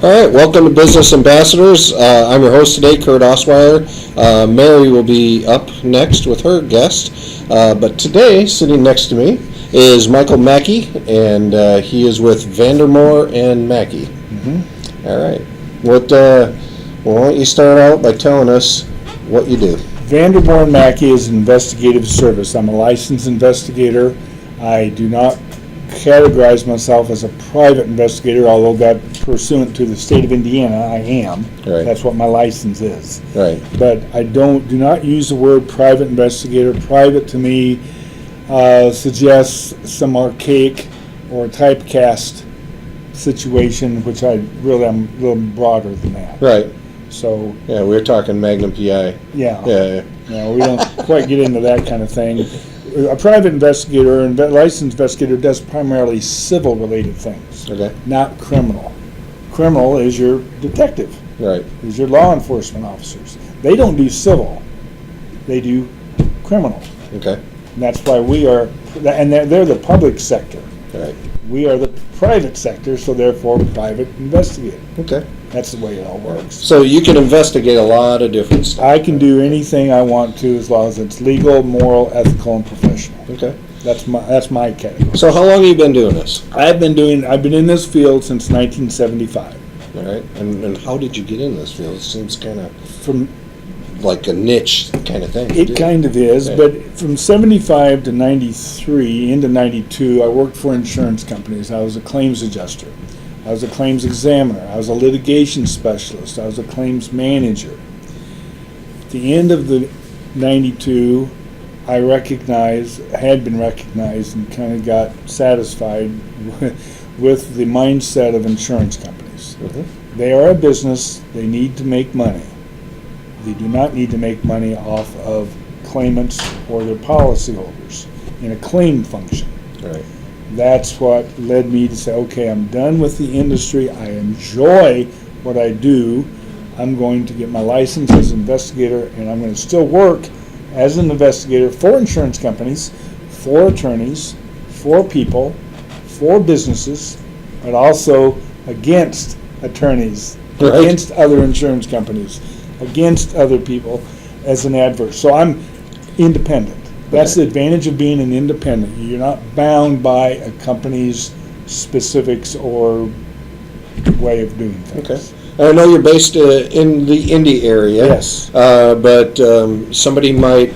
All right, welcome to Business Ambassadors. I'm your host today, Kurt Osweiler. Mary will be up next with her guest. But today, sitting next to me, is Michael Macke, and he is with Vandermoor and Macke. Mm-hmm. All right. Why don't you start out by telling us what you do? Vandermoor and Macke is an investigative service. I'm a licensed investigator. I do not categorize myself as a private investigator, although that pursuant to the state of Indiana, I am. Right. That's what my license is. Right. But I do not use the word private investigator. Private to me suggests some archaic or typecast situation, which I really am a little broader than that. Right. So yeah, we're talking Magnum PI. Yeah. Yeah. No, we don't quite get into that kind of thing. A private investigator and licensed investigator does primarily civil-related things, Okay. not criminal. Criminal is your detective, Right. is your law enforcement officers. They don't do civil; they do criminal. Okay. And that's why we are, and they're the public sector. Right. We are the private sector, so therefore private investigator. Okay. That's the way it all works. So you can investigate a lot of different stuff. I can do anything I want to as long as it's legal, moral, ethical, and professional. Okay. That's my category. So how long have you been doing this? I've been in this field since 1975. All right. And how did you get in this field? It seems kind of From like a niche kind of thing. it kind of is, Yeah. but from 75 to 93 into 92, I worked for insurance companies. I was a claims adjuster. I was a claims examiner. I was a litigation specialist. I was a claims manager. At the end of the 92, I had been recognized and kind of got satisfied with the mindset of insurance companies. Mm-hmm. They are a business. They need to make money. They do not need to make money off of claimants or their policyholders in a claim function. Right. That's what led me to say, okay, I'm done with the industry. I enjoy what I do. I'm going to get my license as an investigator, and I'm going to still work as an investigator for insurance companies, for attorneys, for people, for businesses, but also against attorneys, Right. against other insurance companies, against other people as an adverse. So I'm independent. That's the advantage of being an independent. You're not bound by a company's specifics or way of doing things. Okay. I know you're based in the Indy area. Yes. But somebody might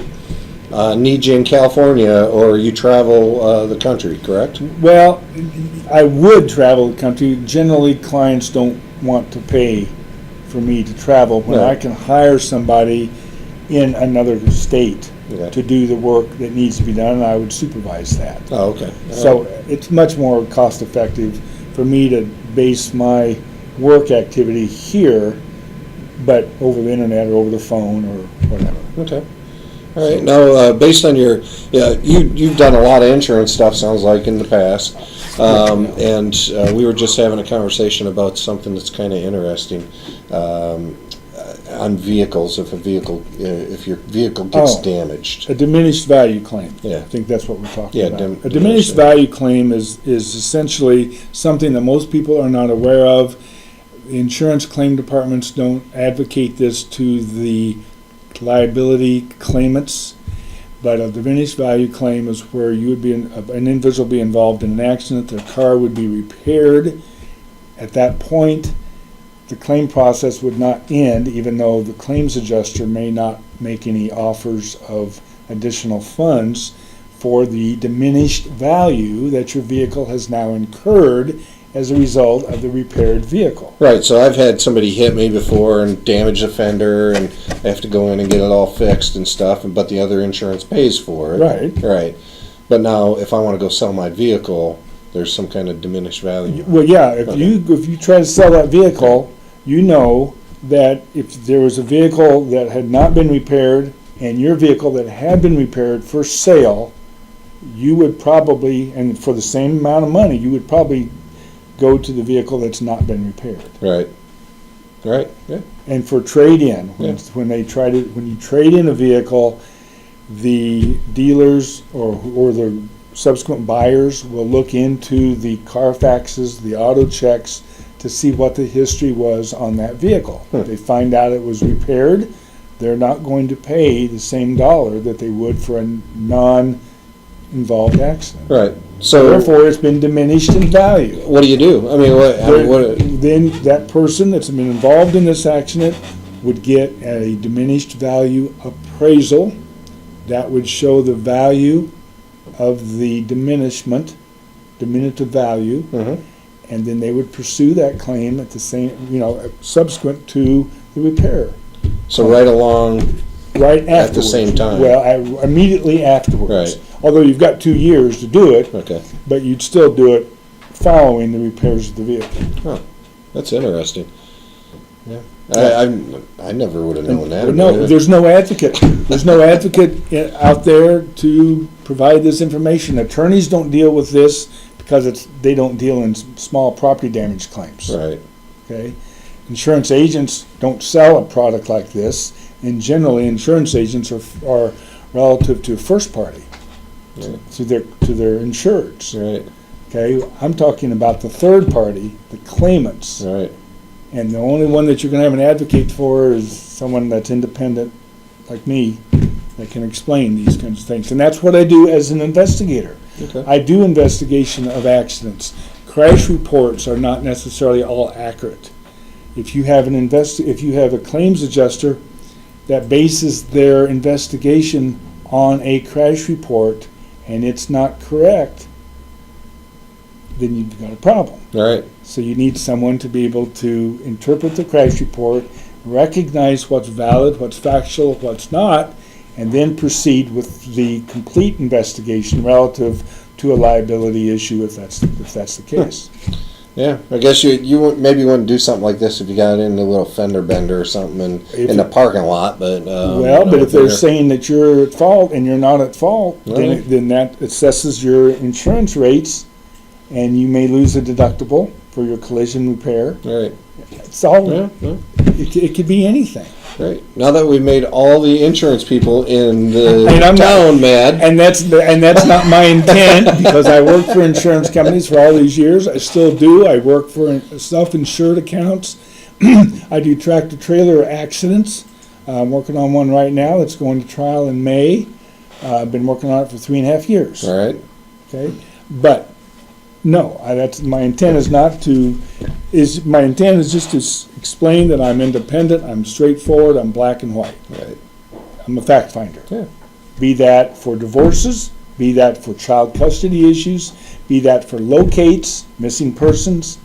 need you in California, or you travel the country, correct? Well, I would travel the country. Generally, clients don't want to pay for me to travel when No. I can hire somebody in another state Okay. to do the work that needs to be done, and I would supervise that. Oh, okay. So it's much more cost effective for me to base my work activity here, but over the internet or over the phone or whatever. Okay. All right. Now, based on you've done a lot of insurance stuff, sounds like, in the past. And we were just having a conversation about something that's kind of interesting. On vehicles, if your vehicle gets damaged. A diminished value claim. Yeah. I think that's what we're talking Yeah, about. A diminished value claim is essentially something that most people are not aware of. Insurance claim departments don't advocate this to the liability claimants, but a diminished value claim is where you would be an individual be involved in an accident, their car would be repaired. At that point, the claim process would not end, even though the claims adjuster may not make any offers of additional funds for the diminished value that your vehicle has now incurred as a result of the repaired vehicle. Right. So I've had somebody hit me before and damage the fender, and I have to go in and get it all fixed and stuff. But the other insurance pays for it. Right. Right. But now, if I want to go sell my vehicle, there's some kind of diminished value. Well, yeah, if Okay. you try to sell that vehicle, you know that if there was a vehicle that had not been repaired and your vehicle that had been repaired for sale, you would probably, and for the same amount of money, you would probably go to the vehicle that's not been repaired. Right. Right. Yeah. And for trade-in, Yeah. when you trade in a vehicle, the dealers or the subsequent buyers will look into the Carfaxes, the auto checks, to see what the history was on that vehicle. Hmm. If they find out it was repaired, they're not going to pay the same dollar that they would for a non-involved accident. Right. So Therefore, it's been diminished in value. what do you do? I mean, what? Then that person that's been involved in this accident would get a diminished value appraisal that would show the value of the diminutive value, and then they would pursue that claim at the same, subsequent to the repair. So right along Right afterwards. at the same time. Well, immediately afterwards. Right. Although you've got 2 years to do it, Okay. but you'd still do it following the repairs of the vehicle. Huh. That's interesting. Yeah. I never would have known that. But no, there's no advocate. There's no advocate out there to provide this information. Attorneys don't deal with this because they don't deal in small property damage claims. Right. Okay. Insurance agents don't sell a product like this, and generally insurance agents are relative to a first party, Right. to their insureds. Right. Okay. I'm talking about the third party, the claimants. Right. And the only one that you're going to have an advocate for is someone that's independent, like me, that can explain these kinds of things. And that's what I do as an investigator. Okay. I do investigation of accidents. Crash reports are not necessarily all accurate. If you have if you have a claims adjuster that bases their investigation on a crash report and it's not correct, then you've got a problem. Right. So you need someone to be able to interpret the crash report, recognize what's valid, what's factual, what's not, and then proceed with the complete investigation relative to a liability issue if that's the case. Yeah, I guess you maybe wouldn't do something like this if you got in a little fender bender or something in the parking lot, but but if they're saying that you're at fault and you're not at fault, then that assesses your insurance rates, and you may lose a deductible for your collision repair. Right. It's all. It could be anything. Right. Now that we've made all the insurance people in the And town mad. And that's not my intent, because I worked for insurance companies for all these years. I still do. I work for self-insured accounts. I do tractor-trailer accidents. I'm working on one right now that's going to trial in May. I've been working on it for 3.5 years. All right. Okay, but no, that's my intent is not to. My intent is just to explain that I'm independent. I'm straightforward. I'm black and white. Right. I'm a fact finder. Yeah. Be that for divorces, be that for child custody issues, be that for locates, missing persons,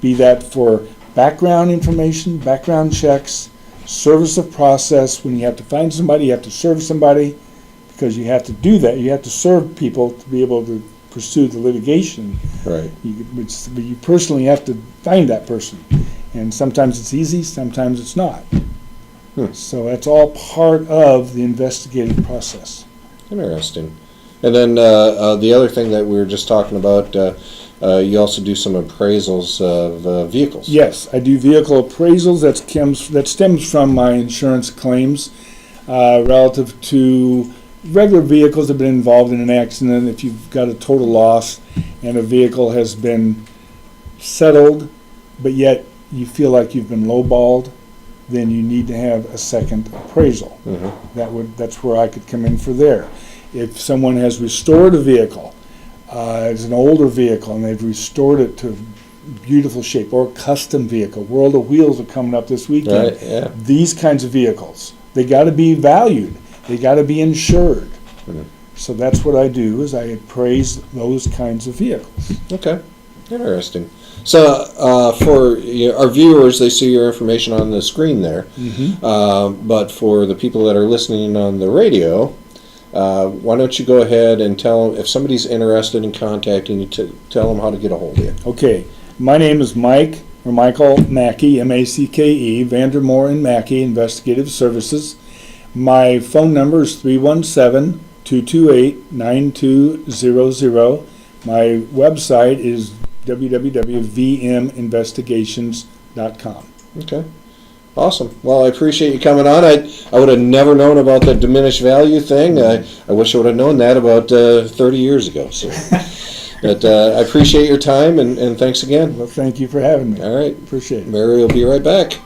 be that for background information, background checks, service of process. When you have to find somebody, you have to serve somebody, because you have to do that. You have to serve people to be able to pursue the litigation. Right. You personally have to find that person. And sometimes it's easy, sometimes it's not. So that's all part of the investigative process. Interesting. And then the other thing that we were just talking about, you also do some appraisals of vehicles. Yes, I do vehicle appraisals. That stems from my insurance claims relative to regular vehicles that have been involved in an accident. If you've got a total loss and a vehicle has been settled, but yet you feel like you've been lowballed, then you need to have a second appraisal. That's where I could come in for there. If someone has restored a vehicle, it's an older vehicle, and they've restored it to beautiful shape, or a custom vehicle. World of Wheels are coming up this weekend. Right, yeah. These kinds of vehicles, they got to be valued. They got to be insured. So that's what I do, is I appraise those kinds of vehicles. Okay. Interesting. So for our viewers, they see your information on the screen there. But for the people that are listening on the radio, why don't you go ahead and tell them, if somebody's interested in contacting you, tell them how to get a hold of you. Okay. My name is Michael Macke, M-A-C-K-E, Vandermoor and Macke Investigative Services. My phone number is 317-228-9200. My website is www.vminvestigations.com. Okay. Awesome. Well, I appreciate you coming on. I would have never known about the diminished value thing. I wish I would have known that about 30 years ago. So But I appreciate your time, and thanks again. Well, thank you for having me. All right. Appreciate it. Mary will be right back.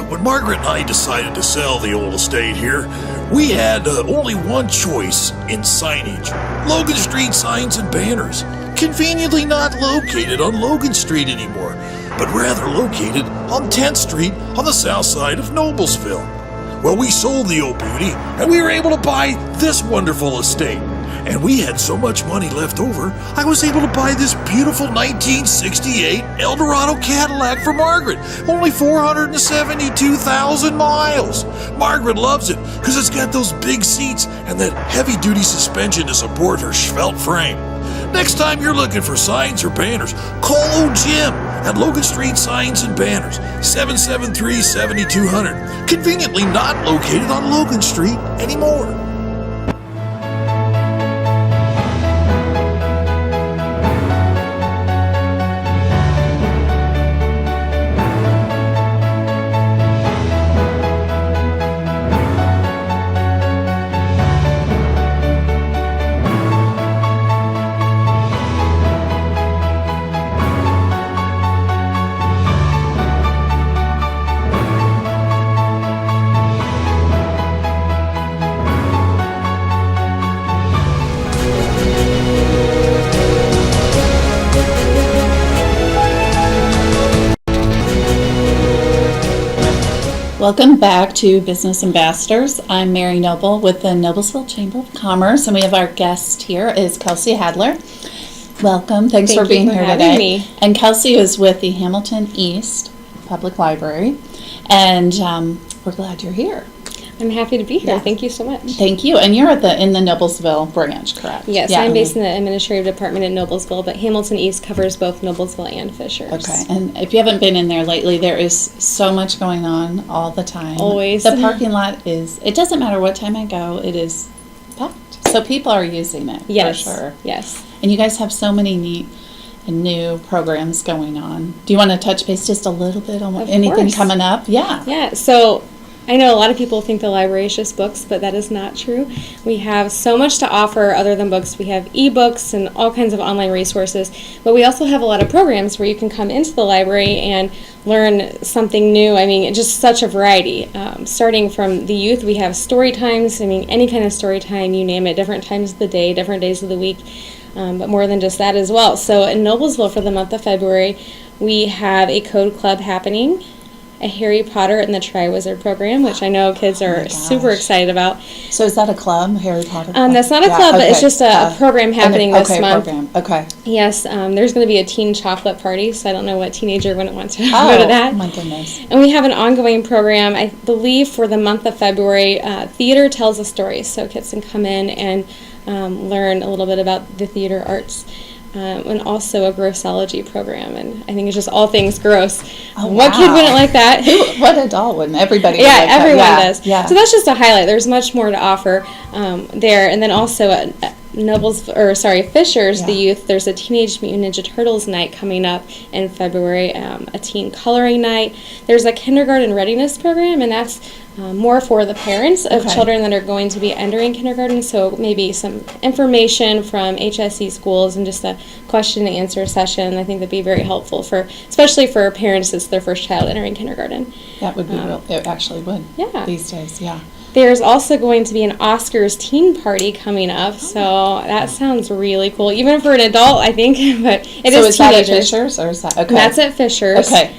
When Margaret and I decided to sell the old estate here, we had only one choice in signage: Logan Street signs and banners. Conveniently not located on Logan Street anymore, but rather located on 10th Street on the south side of Noblesville. Well, we sold the old beauty, and we were able to buy this wonderful estate. And we had so much money left over, I was able to buy this beautiful 1968 Eldorado Cadillac for Margaret. Only 472,000 miles. Margaret loves it because it's got those big seats and that heavy-duty suspension to support her svelte frame. Next time you're looking for signs or banners, call old Jim at Logan Street Signs and Banners, 773-7200. Conveniently not located on Logan Street anymore. Welcome back to Business Ambassadors. I'm Mary Noble with the Noblesville Chamber of Commerce, and we have our guest here is Kelsey Hadler. Welcome. Thanks for being here today. Me. And Kelsey is with the Hamilton East Public Library, and we're glad you're here. I'm happy to be here. Yeah. Thank you so much. Thank you. And you're in the Noblesville branch, correct? Yes, Yeah. I'm based in the administrative department at Noblesville, but Hamilton East covers both Noblesville and Fishers. Okay, and if you haven't been in there lately, there is so much going on all the time. Always. The parking lot it doesn't matter what time I go, it is packed. So people are using it, Yes. for sure. Yes. And you guys have so many neat and new programs going on. Do you want to touch base just a little bit on Of anything course. coming up? Yeah. Yeah, so I know a lot of people think the library is just books, but that is not true. We have so much to offer other than books. We have ebooks and all kinds of online resources, but we also have a lot of programs where you can come into the library and learn something new. I mean, just such a variety. Starting from the youth, we have story times. I mean, any kind of story time, you name it, different times of the day, different days of the week, but more than just that as well. So in Noblesville for the month of February, we have a code club happening, a Harry Potter and the Tri-Wizard program, which I know kids are super excited about. So is that a club, Harry Potter club? That's not a club, but it's just a program happening this month. Program. Okay. Yes, there's going to be a teen chocolate party, so I don't know what teenager wouldn't want to go to Oh, that. my goodness. And we have an ongoing program, I believe, for the month of February. Theater tells a story, so kids can come in and learn a little bit about the theater arts. And also a grossology program, and I think it's just all things gross. Oh, What kid wow. wouldn't like that? What adult wouldn't? Everybody would Yeah, like that. everyone Yeah, does. Yeah. So that's just a highlight. There's much more to offer there, and then also at Fishers, the Yeah. youth. There's a Teenage Mutant Ninja Turtles night coming up in February. A teen coloring night. There's a kindergarten readiness program, and that's more for the parents of Okay. children that are going to be entering kindergarten. So maybe some information from HSC schools and just a question and answer session. I think that'd be very helpful especially for parents. It's their first child entering kindergarten. That would be real. It actually would. Yeah. These days, yeah. There's also going to be an Oscars teen party coming up, so that sounds really cool, even for an adult, I think. But it So is is that at teenagers. Fishers or is that okay? That's at Fishers. Okay.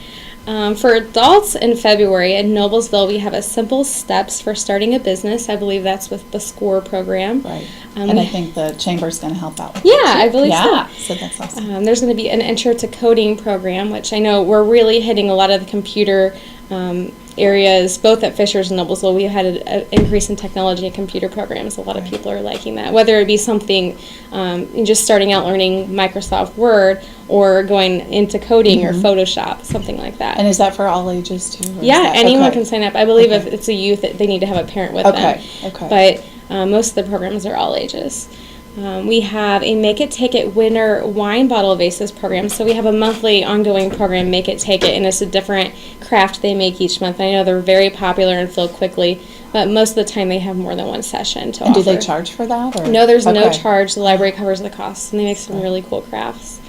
For adults in February in Noblesville, we have a Simple Steps for Starting a Business. I believe that's with the SCORE program. Right. Um, And I think the chamber's going to help out with Yeah, that, too. I believe so. Yeah, so that's awesome. There's going to be an Intro to Coding program, which I know we're really hitting a lot of the computer areas, both at Fishers and Noblesville. We had an increase in technology and computer programs. A lot of people are liking that, whether it be something just starting out learning Microsoft Word or going into coding or Photoshop, something like that. And is that for all ages, too? or is Yeah, that- anyone okay. can sign up. I believe if Okay. it's a youth, they need to have a parent with Okay, them. okay. But most of the programs are all ages. We have a Make It Take It winner wine bottle vases program. So we have a monthly ongoing program, Make It Take It, and it's a different craft they make each month. I know they're very popular and fill quickly, but most of the time they have more than one session to And offer. do they charge for that? Or? No, there's no Okay. charge. The library covers the costs, and they make some really cool crafts.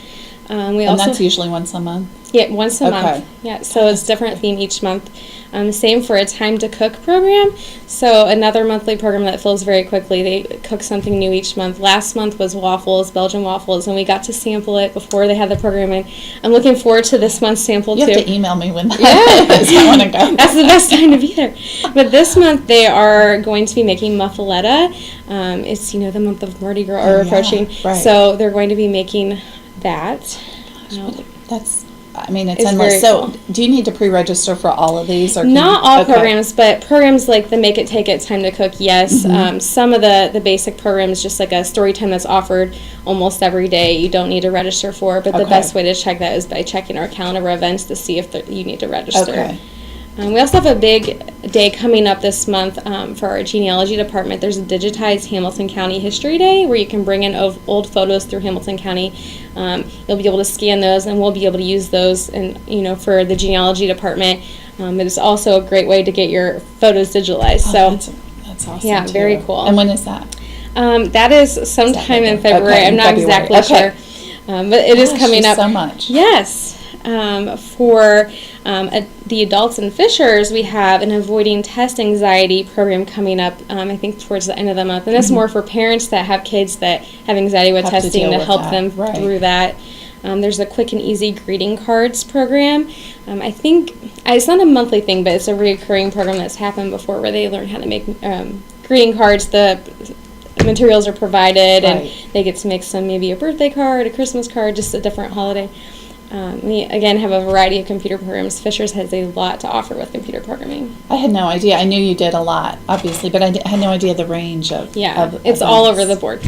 We And also that's usually once a month? yeah, once a Okay. month. Yeah, so it's different theme each month. Same for a Time to Cook program. So another monthly program that fills very quickly. They cook something new each month. Last month was waffles, Belgian waffles, and we got to sample it before they had the program in. I'm looking forward to this month's sample You too. have to email me when that Yeah. is. I want to go. That's the best time to be there. But this month they are going to be making muffaletta. It's the month of Mardi Gras Oh, yeah, approaching, right. so they're going to be making that. That's, I mean, it's It's endless. very So, cool. do you need to pre-register for all of these? Or can Not you, all okay. programs, but programs like the Make It Take It, Time to Cook, yes. Some of the basic programs, just like a story time that's offered almost every day, you don't need to register for. But the Okay. best way to check that is by checking our calendar of events to see if you need to register. Okay. We also have a big day coming up this month for our genealogy department. There's a digitized Hamilton County History Day where you can bring in old photos through Hamilton County. You'll be able to scan those, and we'll be able to use those, for the genealogy department. It is also a great way to get your photos digitalized. Oh, So that's awesome. yeah, too. very cool. And when is that? that is sometime in February. Okay, I'm in not February. exactly Okay. sure, but it is Gosh, coming there's up. so much. Yes. For the adults and fishers, we have an Avoiding Test Anxiety program coming up, I think towards the end of the month. And that's more for parents that have kids that have anxiety with Have to testing deal to with help that, them right. through that. There's a quick and easy greeting cards program. I think it's not a monthly thing, but it's a recurring program that's happened before where they learn how to make greeting cards. The materials are provided, and Right. they get to make maybe a birthday card, a Christmas card, just a different holiday. We, again, have a variety of computer programs. Fishers has a lot to offer with computer programming. I had no idea. I knew you did a lot, obviously, but I had no idea the range of. Yeah, of it's all events. over the board.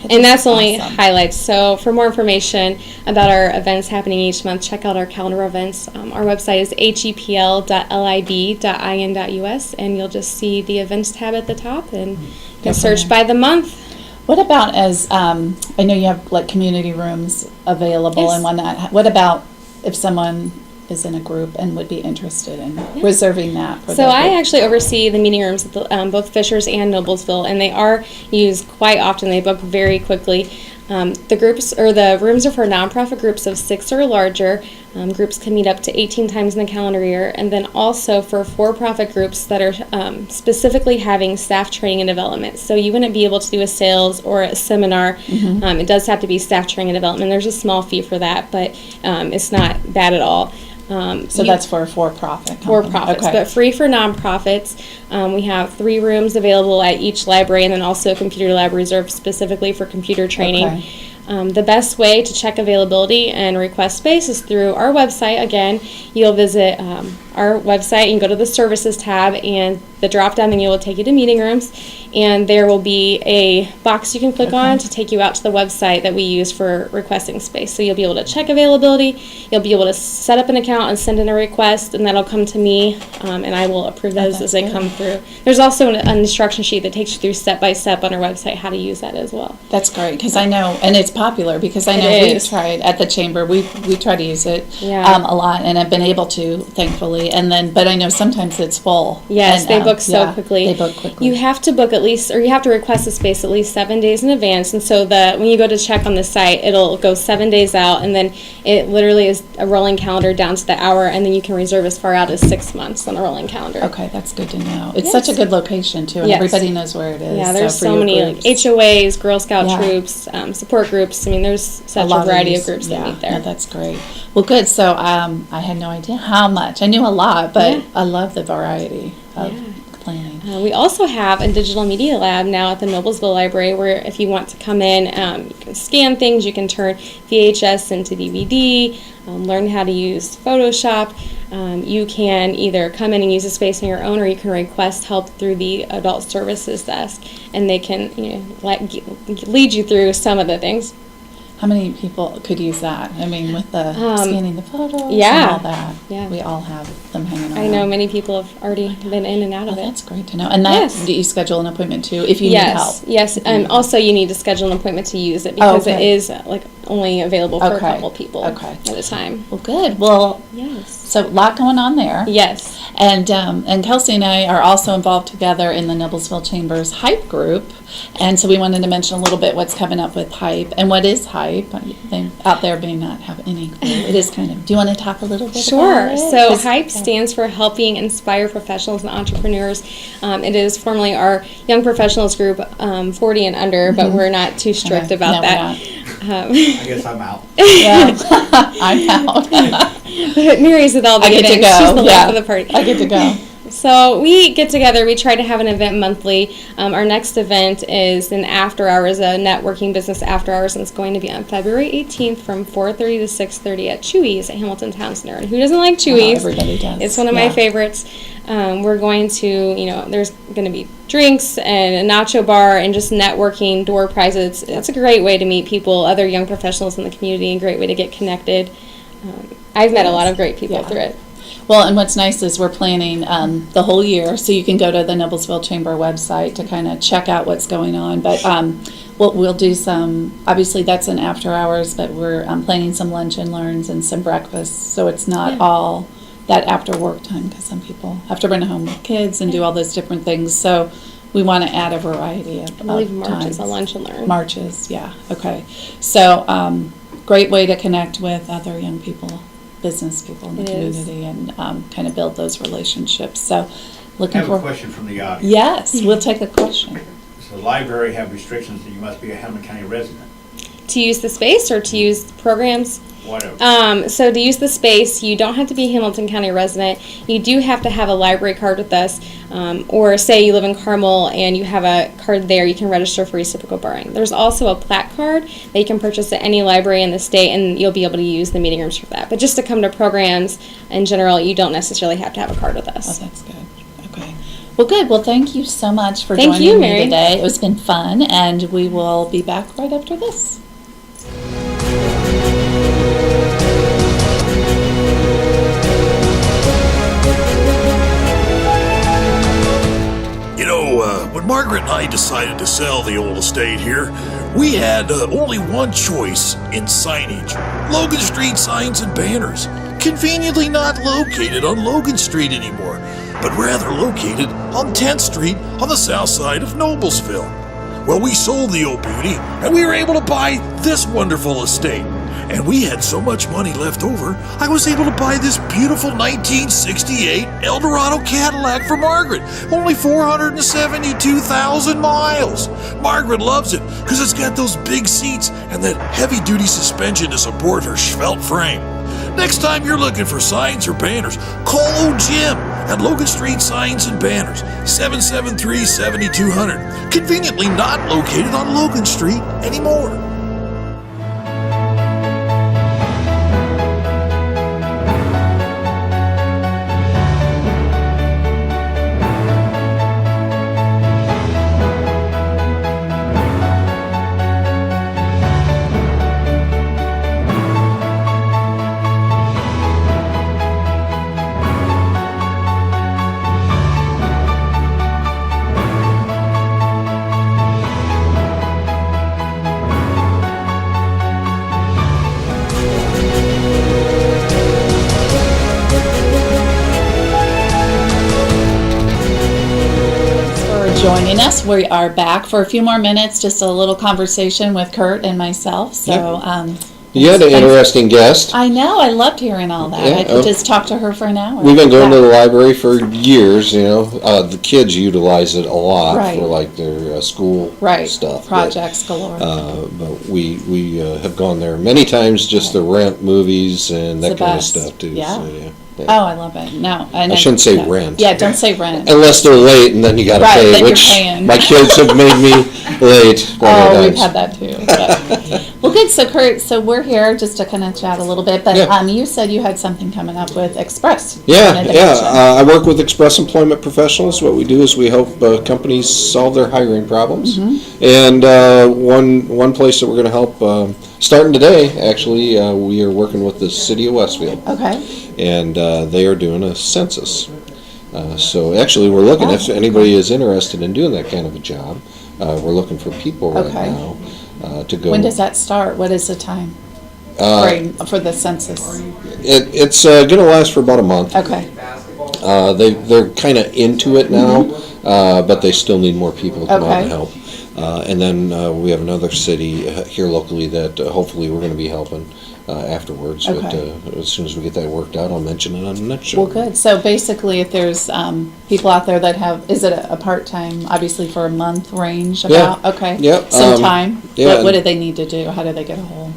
It's And that's only awesome. highlights. So for more information about our events happening each month, check out our calendar events. Our website is hepl.lib.in.us, and you'll just see the events tab at the top, and you Go can from search there. by the month. What about as, I know you have like community rooms available Yes. and whatnot. What about if someone is in a group and would be interested in reserving that for So their I group? actually oversee the meeting rooms at both Fishers and Noblesville, and they are used quite often. They book very quickly. The rooms are for nonprofit groups of 6 or larger. Groups can meet up to 18 times in the calendar year, and then also for for-profit groups that are specifically having staff training and development. So you wouldn't be able to do a sales or a seminar. It does have to be staff training and development. There's a small fee for that, but it's not bad at all. So that's for a for-profit company. For-profits, Okay. but free for nonprofits. We have 3 rooms available at each library, and then also a computer lab reserved specifically for computer training. Okay. The best way to check availability and request space is through our website. Again, you'll visit our website and go to the services tab, and the drop-down menu will take you to meeting rooms, and there will be a box you can click on to take you out to the website that we use for requesting space. So you'll be able to check availability, you'll be able to set up an account and send in a request, and that'll come to me, and I will approve those that's as they good. come through. There's also an instruction sheet that takes you through step-by-step on our website how to use that as well. That's great, because I know, and it's popular, because I It know we've is. tried at the chamber, we try to use it Yeah. a lot, and I've been able to, thankfully, and then, but I know sometimes it's full. Yes, and, they book so yeah, quickly. They book quickly. You have to book at least, or you have to request a space at least 7 days in advance. And so when you go to check on the site, it'll go 7 days out, and then it literally is a rolling calendar down to the hour, and then you can reserve as far out as 6 months on a rolling calendar. Okay, that's good to know. It's Yes. such a good location, too, and Yes. everybody knows where it is. Yeah, there's for so your many like groups. HOAs, Girl Scout Yeah. troops, support groups. I mean, there's such a lot variety of these- groups that meet No, there. that's great. Well, good. So I had no idea how much. I knew a lot, but Yeah. I love the variety of Yeah. planning. We also have a digital media lab now at the Noblesville Library, where if you want to come in, you can scan things, you can turn VHS into DVD, learn how to use Photoshop. You can either come in and use a space on your own, or you can request help through the adult services desk, and they can lead you through some of the things. How many people could use that? I mean, with the scanning the photos yeah. and all that. Yeah. We all have them hanging around. I know many people have already been in and out Oh, of it. that's great to know. And that, Yes. do you schedule an appointment too if you need help? Yes. Also, you need to schedule an appointment to use it because it is like only available for a couple people at a time. Well, good. Well, Yes. so a lot going on there. Yes. And Kelsey and I are also involved together in the Noblesville Chamber's Hype group. And so we wanted to mention a little bit what's coming up with Hype. And what is Hype? They out there may not have any clue. It is kind of, do you want to talk a little bit Sure. about it? So HYPE stands for Helping Inspire Professionals and Entrepreneurs. It is formerly our Young Professionals group, 40 and under, but we're not too strict about No, that. I guess I'm out. Yeah, I'm out. But Mary's with all the I get to events. She's go. the Yeah, life of the party. I get to go. So we get together, we try to have an event monthly. Our next event is an after hours, a networking business after hours, and it's going to be on February 18th from 4:30 to 6:30 at Chewy's at Hamilton Town Center. And who doesn't like Chewy's? Everybody does. It's one of my favorites. We're going to, there's going to be drinks and a nacho bar and just networking, door prizes. It's a great way to meet people, other young professionals in the community, and a great way to get connected. I've met a lot of great people through it. Well, and what's nice is we're planning the whole year, so you can go to the Noblesville Chamber website to kind of check out what's going on. But we'll do some, obviously that's an after hours, but we're planning some lunch and learns and some breakfasts, so it's not all that after work time, because some people have to run home with kids and do all those different things. So we want to add a variety of I believe March times. is a lunch and learn. Marches, yeah, okay. So great way to connect with other young people, business people in the community, and kind of build those relationships. So I looking have a for. question from the audience. Yes, we'll take a question. Does the library have restrictions that you must be a Hamilton County resident? To use the space or to use programs? Whatever. So to use the space, you don't have to be a Hamilton County resident. You do have to have a library card with us, or say you live in Carmel and you have a card there, you can register for reciprocal borrowing. There's also a plaque card that you can purchase at any library in the state, and you'll be able to use the meeting rooms for that. But just to come to programs in general, you don't necessarily have to have a card with Oh, us. that's good. Okay. Well, good. Well, thank you so much for Thank joining you, me Mary. today. It has been fun, and we will be back right after this. When Margaret and I decided to sell the old estate here, we had only one choice in signage. Logan Street signs and banners. Conveniently not located on Logan Street anymore, but rather located on 10th Street on the south side of Noblesville. Well, we sold the old beauty, and we were able to buy this wonderful estate. And we had so much money left over, I was able to buy this beautiful 1968 Eldorado Cadillac for Margaret. Only 472,000 miles. Margaret loves it because it's got those big seats and that heavy-duty suspension to support her svelte frame. Next time you're looking for signs or banners, call old Jim at Logan Street Signs and Banners, 773-7200. Conveniently not located on Logan Street anymore. Joining us. We are back for a few more minutes, just a little conversation with Kurt and myself. So, You had an interesting guest. I know. I loved hearing all that. Yeah, I could just talk to her for an hour. We've been going to the library for years, the kids utilize it a lot Right. for like their school stuff. Projects galore. But we have gone there many times just to rent movies and that It's the kind best. of stuff too. Yeah. So, yeah. Oh, I love it. No, and I shouldn't say rent. Yeah, don't say rent. Unless they're late and then you gotta Right, pay, then you're which paying. my kids have made me late. Oh, many we've times. had that too. But, well, good. So Kurt, so we're here just to kind of chat a little bit, but Yeah. you said you had something coming up with Express. Yeah, Wanted to yeah. mention. I work with Express Employment Professionals. What we do is we help companies solve their hiring problems. And one place that we're going to help, starting today, actually, we are working with the city of Westfield. Okay. And they are doing a census. So actually, we're looking, if Oh, anybody is interested in doing that kind of a job, we're looking for people right Okay. now to go. When does that start? What is the time for the census? It's going to last for about a month. Okay. They're kind of into it now, but they still need more people to come out and Okay. help. And then we have another city here locally that hopefully we're going to be helping afterwards. But Okay. as soon as we get that worked out, I'll mention it on the next show. Well, good. So basically, if there's people out there that have, is it a part-time, obviously for a month range about? Yeah. Okay. Yep. Some time. yeah. What do they need to do? How do they get a hold?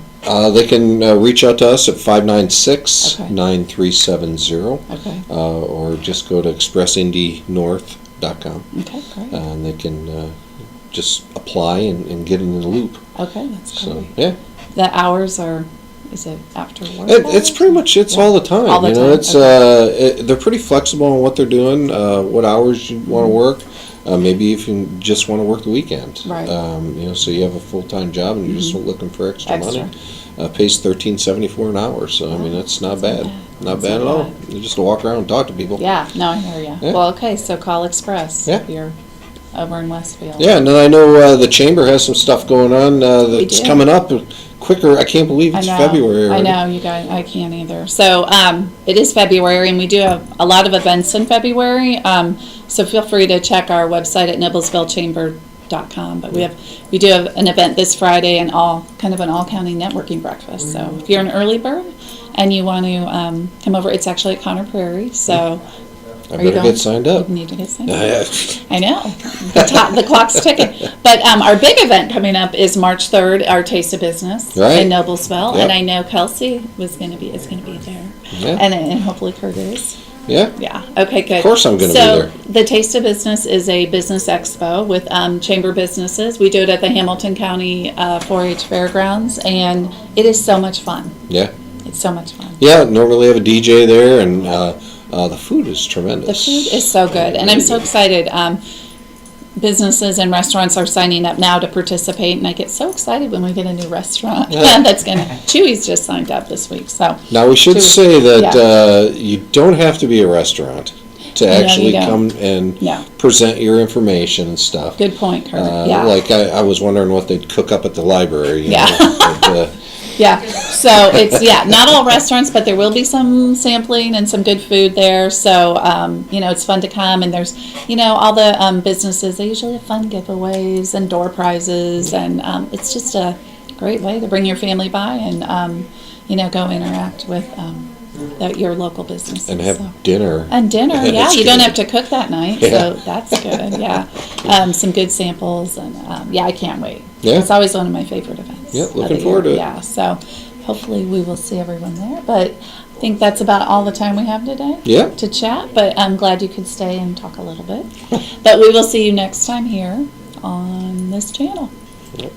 They can reach out to us at 596-9370, Okay. or just go to expressindynorth.com, Okay, great. and they can just apply and get in the loop. Okay, that's So, great. yeah. The hours are, is it after work? It's pretty much, it's all the time. All the you know, time, it's they're pretty flexible on what they're doing, what hours you want to work. Maybe if you just want to work the weekend. Right. You know, so you have a full-time job and you're just looking for extra Extra. money. Pays $13.74 an hour, so I mean that's not bad. Not That's bad not at all. bad. You just walk around and talk to people. Yeah, no, I hear you. Yeah. Well, okay, so call Express Yeah. if you're over in Westfield. Yeah, and then I know the chamber has some stuff going on that's do. coming up quicker. I can't believe it's I know, February already. I know, you guys, I can't either. So, it is February, and we do have a lot of events in February. So feel free to check our website at nibblesvillechamber.com. But we do have an event this Friday, and kind of an all-county networking breakfast. So if you're an early bird and you want to come over, it's actually at Conner Prairie. So I are you better going? get signed up. You need to get signed up. Yeah. I know. The clock's ticking. But our big event coming up is March 3rd, our Taste of Business Right. in Noblesville. Yep. And I know Kelsey is going to be there. Yeah. And hopefully Kurt is. Yeah. Yeah. Okay, good. Of course I'm gonna be there. So the Taste of Business is a business expo with chamber businesses. We do it at the Hamilton County 4-H Fairgrounds, and it is so much fun. Yeah. It's so much fun. Yeah, normally have a DJ there, and the food is tremendous. The food is so good, and I'm so excited. Businesses and restaurants are signing up now to participate, and I get so excited when we get a new restaurant that's gonna. Chewy's just signed up this week, so Now, we should say that Yeah. you don't have to be a restaurant to you actually don't. come and No. present your information and stuff. good point, Kurt. Yeah, Like, I was wondering what they'd cook up at the library. You Yeah. know, but, yeah. So it's not all restaurants, but there will be some sampling and some good food there. So it's fun to come, and there's all the businesses. They usually have fun giveaways and door prizes, and it's just a great way to bring your family by and go interact with your local businesses. and have so. dinner. And dinner, yeah. That's You don't good. have to cook that night, Yeah. so that's good, yeah. Some good samples, and I can't wait. Yeah. It's always one of my favorite events. Yeah, of looking the forward year. to it. Yeah, so hopefully we will see everyone there, but I think that's about all the time we have today Yeah. to chat, but I'm glad you could stay and talk a little bit. But we will see you next time here on this channel. Yep.